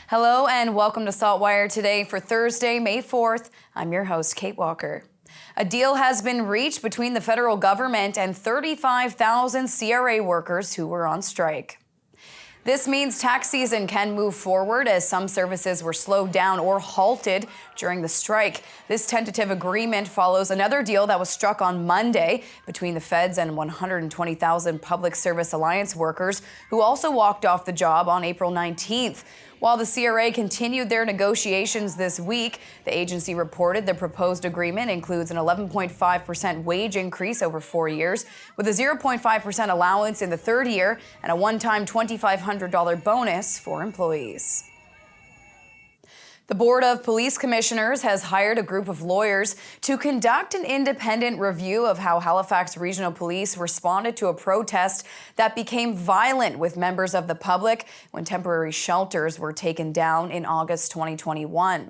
Hello and welcome to SaltWire today for Thursday, May 4th. I'm your host, Kate Walker. A deal has been reached between the federal government and 35,000 CRA workers who were on strike. This means tax season can move forward as some services were slowed down or halted during the strike. This tentative agreement follows another deal that was struck on Monday between the feds and 120,000 Public Service Alliance workers who also walked off the job on April 19th. While the CRA continued their negotiations this week, the agency reported the proposed agreement includes an 11.5% wage increase over 4 years, with a 0.5% allowance in the third year and a one-time $2,500 bonus for employees. The Board of Police Commissioners has hired a group of lawyers to conduct an independent review of how Halifax Regional Police responded to a protest that became violent with members of the public when temporary shelters were taken down in August 2021.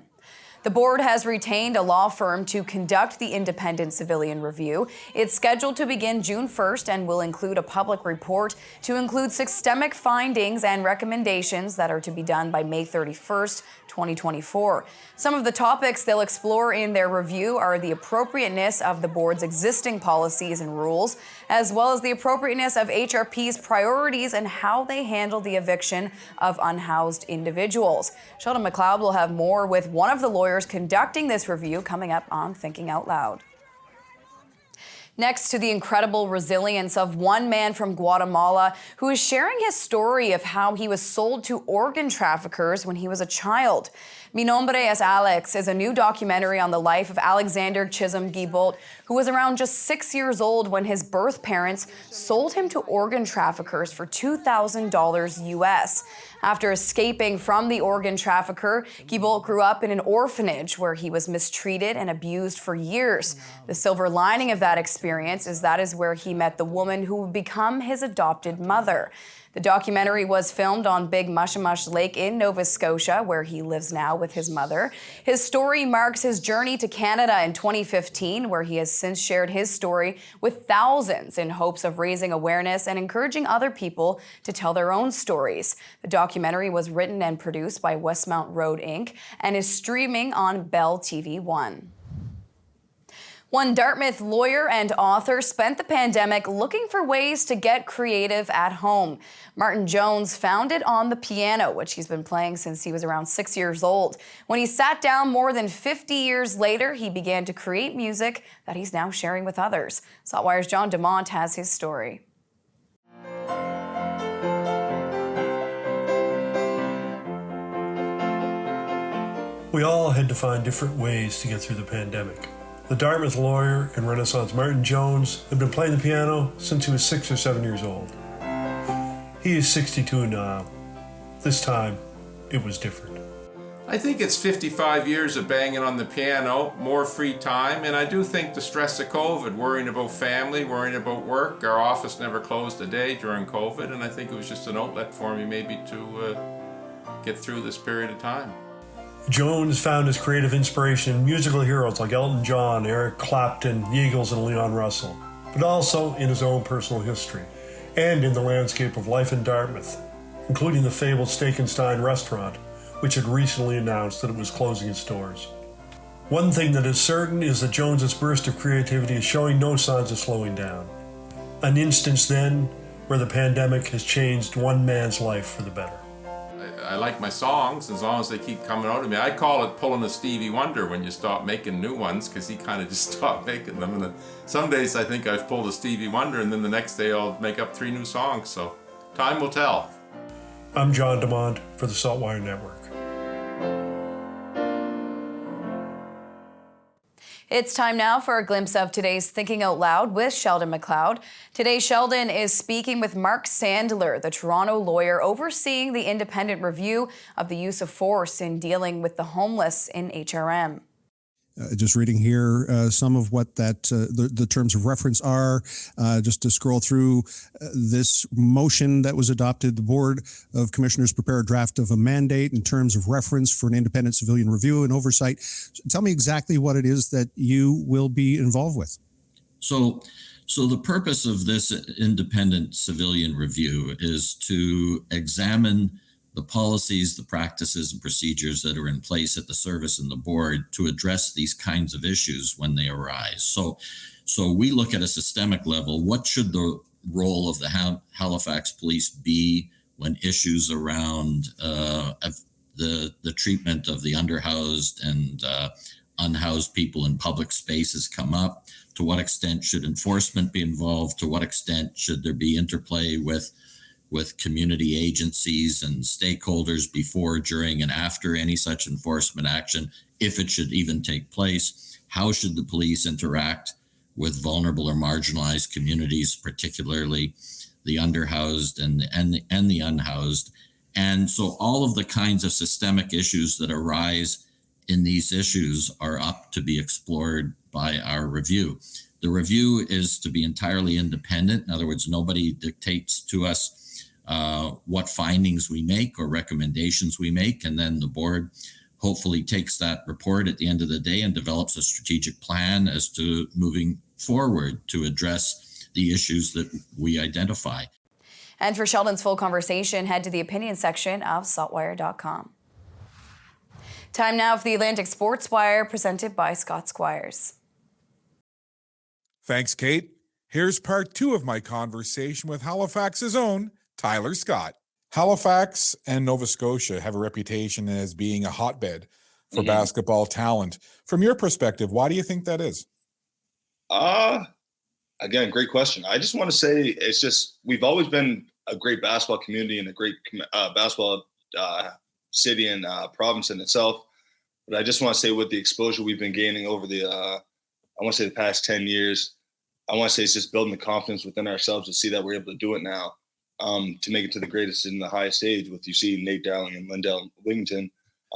The board has retained a law firm to conduct the independent civilian review. It's scheduled to begin June 1st and will include a public report to include systemic findings and recommendations that are to be done by May 31st, 2024. Some of the topics they'll explore in their review are the appropriateness of the board's existing policies and rules, as well as the appropriateness of HRP's priorities and how they handle the eviction of unhoused individuals. Sheldon McLeod will have more with one of the lawyers conducting this review coming up on Thinking Out Loud. Next to the incredible resilience of one man from Guatemala who is sharing his story of how he was sold to organ traffickers when he was a child. Mi Nombre es Alex is a new documentary on the life of Alexander Chisholm Giebolt, who was around just 6 years old when his birth parents sold him to organ traffickers for $2,000 US. After escaping from the organ trafficker, Giebolt grew up in an orphanage where he was mistreated and abused for years. The silver lining of that experience is that is where he met the woman who would become his adopted mother. The documentary was filmed on Big Mushamush Lake in Nova Scotia, where he lives now with his mother. His story marks his journey to Canada in 2015, where he has since shared his story with thousands in hopes of raising awareness and encouraging other people to tell their own stories. The documentary was written and produced by Westmount Road Inc. and is streaming on Bell TV 1. One Dartmouth lawyer and author spent the pandemic looking for ways to get creative at home. Martin Jones found it on the piano, which he's been playing since he was around 6 years old. When he sat down more than 50 years later, he began to create music that he's now sharing with others. SaltWire's DeMont has his story. We all had to find different ways to get through the pandemic. The Dartmouth lawyer and Renaissance Martin Jones had been playing the piano since he was 6 or 7 years old. He is 62 now. This time, it was different. I think it's 55 years of banging on the piano, more free time, and I do think the stress of COVID, worrying about family, worrying about work. Our office never closed a day during COVID, and I think it was just an outlet for me maybe to get through this period of time. Jones found his creative inspiration in musical heroes like Elton John, Eric Clapton, the Eagles, and Leon Russell, but also in his own personal history and in the landscape of life in Dartmouth, including the fabled Steak and Stein restaurant, which had recently announced that it was closing its doors. One thing that is certain is that Jones's burst of creativity is showing no signs of slowing down. An instance, then, where the pandemic has changed one man's life for the better. I like my songs as long as they keep coming out of me. I call it pulling a Stevie Wonder when you stop making new ones, because he kind of just stopped making them. And then some days I think I've pulled a Stevie Wonder, and then the next day I'll make up 3 new songs. So time will tell. I'm John DeMont for the SaltWire Network. It's time now for a glimpse of today's Thinking Out Loud with Sheldon McLeod. Today, Sheldon is speaking with Mark Sandler, the Toronto lawyer overseeing the independent review of the use of force in dealing with the homeless in HRM. Just reading here some of what the terms of reference are, just to scroll through this motion that was adopted. The Board of Commissioners prepare a draft of a mandate in terms of reference for an independent civilian review and oversight. Tell me exactly what it is that you will be involved with. So the purpose of this independent civilian review is to examine the policies, the practices, and procedures that are in place at the service and the board to address these kinds of issues when they arise. So we look at a systemic level. What should the role of the Halifax Police be when issues around the treatment of the underhoused and unhoused people in public spaces come up? To what extent should enforcement be involved? To what extent should there be interplay with community agencies and stakeholders before, during, and after any such enforcement action, if it should even take place? How should the police interact with vulnerable or marginalized communities, particularly the underhoused and the unhoused? And so all of the kinds of systemic issues that arise in these issues are up to be explored by our review. The review is to be entirely independent. In other words, nobody dictates to us what findings we make or recommendations we make, and then the board hopefully takes that report at the end of the day and develops a strategic plan as to moving forward to address the issues that we identify. And for Sheldon's full conversation, head to the opinion section of SaltWire.com. Time now for the Atlantic Sports Wire, presented by Scott Squires. Thanks, Kate. Here's part 2 of my conversation with Halifax's own Tyler Scott. Halifax and Nova Scotia have a reputation as being a hotbed for basketball talent. From your perspective, why do you think that is? Again, great question. I just want to say it's just we've always been a great basketball community and a great basketball city and province in itself. But I just want to say with the exposure we've been gaining over the past 10 years, I want to say it's just building the confidence within ourselves to see that we're able to do it now, to make it to the greatest in the highest stage with, you see, Nate Dowling and Lindell Wigington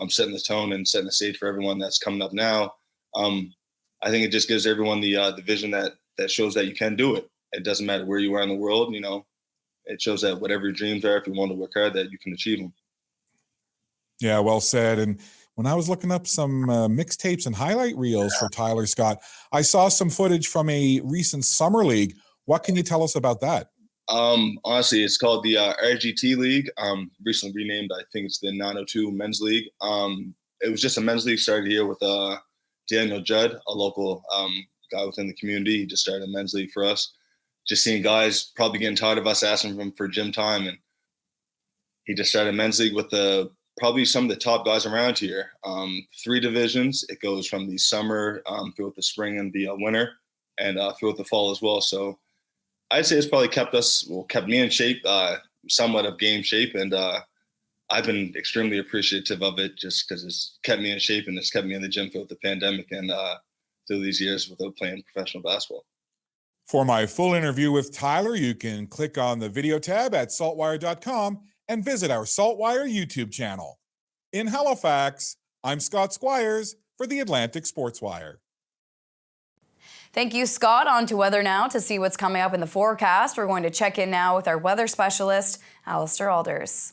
setting the tone and setting the stage for everyone that's coming up now. I think it just gives everyone the vision that shows that you can do it. It doesn't matter where you are in the world, it shows that whatever your dreams are, if you want to work hard, that you can achieve them. Yeah, well said. And when I was looking up some mixtapes and highlight reels for Tyler Scott, I saw some footage from a recent summer league. What can you tell us about that? Honestly, it's called the RGT League. Recently renamed, I think it's the 902 Men's League. It was just a men's league started here with Daniel Judd, a local guy within the community. He just started a men's league for us. Just seeing guys probably getting tired of us asking him for gym time, and he just started a men's league with probably some of the top guys around here. 3 divisions. It goes from the summer throughout the spring and the winter, and throughout the fall as well. So I'd say it's probably kept me in shape, somewhat of game shape, and I've been extremely appreciative of it just because it's kept me in shape and it's kept me in the gym throughout the pandemic and through these years without playing professional basketball. For my full interview with Tyler, you can click on the video tab at saltwire.com and visit our SaltWire YouTube channel. In Halifax, I'm Scott Squires for the Atlantic Sports Wire. Thank you, Scott. On to weather now to see what's coming up in the forecast. We're going to check in now with our weather specialist, Alistair Alders.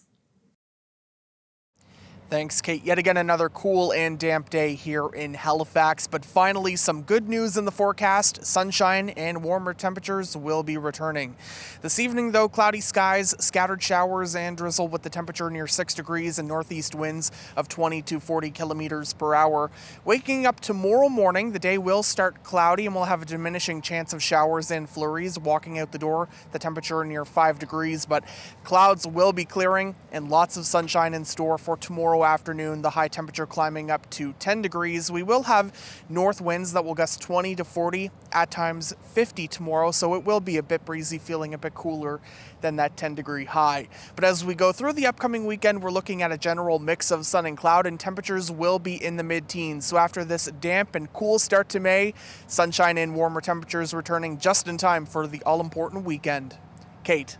Thanks, Kate. Yet again, another cool and damp day here in Halifax, but finally some good news in the forecast. Sunshine and warmer temperatures will be returning. This evening, though, cloudy skies, scattered showers and drizzle with the temperature near 6 degrees and northeast winds of 20 to 40 kilometers per hour. Waking up tomorrow morning, the day will start cloudy and we'll have a diminishing chance of showers and flurries. Walking out the door, the temperature near 5 degrees, but clouds will be clearing and lots of sunshine in store for tomorrow afternoon, the high temperature climbing up to 10 degrees. We will have north winds that will gust 20 to 40, at times 50 tomorrow, so it will be a bit breezy, feeling a bit cooler than that 10-degree high. But as we go through the upcoming weekend, we're looking at a general mix of sun and cloud, and temperatures will be in the mid-teens. So after this damp and cool start to May, sunshine and warmer temperatures returning just in time for the all-important weekend. Kate.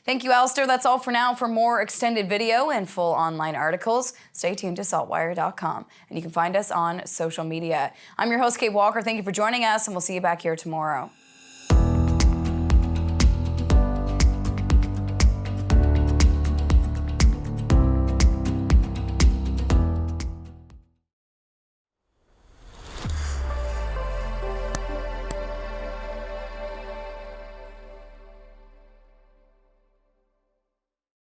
Thank you, Alistair. That's all for now. For more extended video and full online articles, stay tuned to saltwire.com. And you can find us on social media. I'm your host, Kate Walker. Thank you for joining us, and we'll see you back here tomorrow.